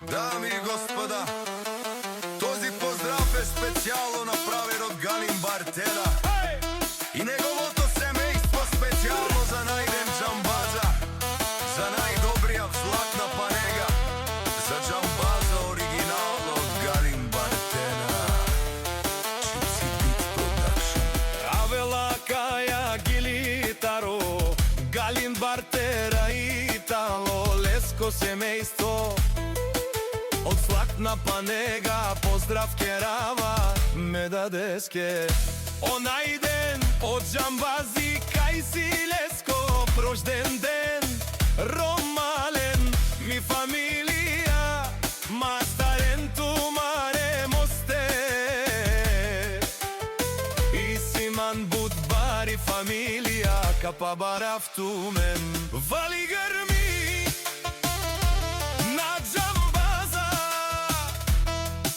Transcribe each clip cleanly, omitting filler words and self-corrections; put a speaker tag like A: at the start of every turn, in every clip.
A: Дами и господа, този поздрав е специјално направен од Галин Бартера и неговото семејство, специјално за најден џамбаза, за најдобрија златна панега, за џамбаза оригинално од Галин Бартера. Gypsy Beat Production.
B: Авела каја гилитаро, Галин Бартера Итало, леско семејство од златна панега, поздрав керава ме дадеске. Онај ден од џамбази кај си леско, рожден ден ромален ми фамилија, мастарен тумаре мосте и симан будбари фамилија, капа барав тумен вали грми на џамбаза,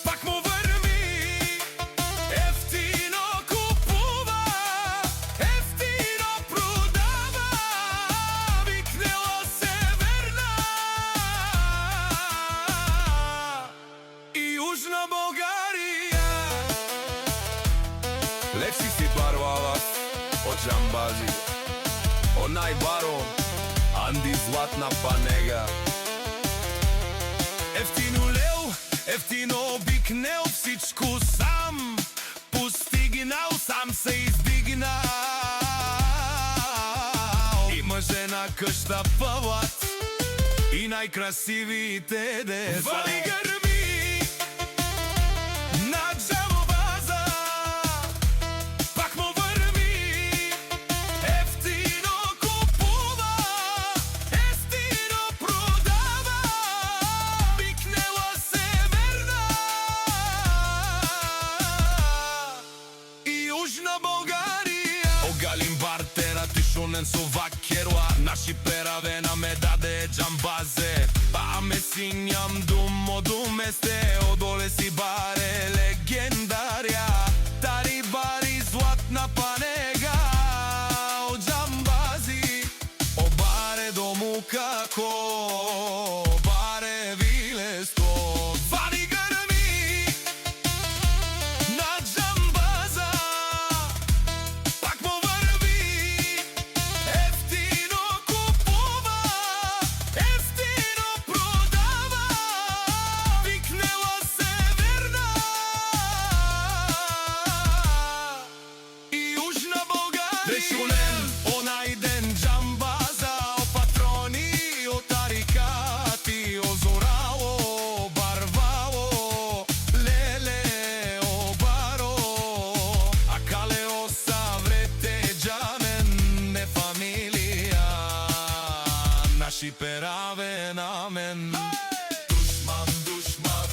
B: пак му врми, ефтино купува, ефтино продава, викнело се верна и Јужна Бугарија.
A: Лекси си барвала од џамбази, онај баро Анди златна панега.
B: Ефтино леу, ефтино бикнел, всичко сам постигнал, сам се издигнал. Има жена къща пават и најкрасивите деца. Вали грми на џамбаза, пак му врми, ефтино купува, ефтино продава, викнела се верна и Јужна Бугарија. О Галин Бартера тишонен со вакеруа, наши перавена ме даде џамбазе, па ме синјам думо думесте, одоле си баре легендарија, тари бари златна панега од џамбази, о баре дому како баре вилесто. Вали грми на џамбаза, пак му врви, ефтино купува, ефтино продава, викнела се верна и Јужна Бугарија. Тишонен онај ден џамбаза, о патрони, о тарикати, о зорало, барвало, леле, о баро, а кале о саврете џамен, не фамилија, наши пераве на мен. Душман, душман,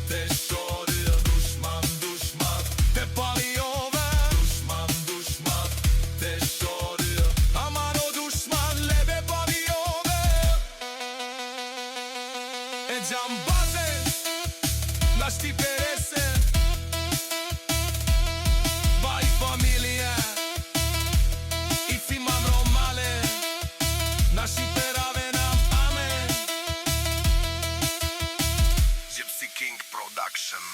B: те шори, душман, душман, те пали ове. Душман, душман, те шори, амано душман, лебе пали ове. Е џамбазе, наш ти пересе, бај фамилија, и си мам ромале, наши пераве нам амен.
A: Gypsy King Production.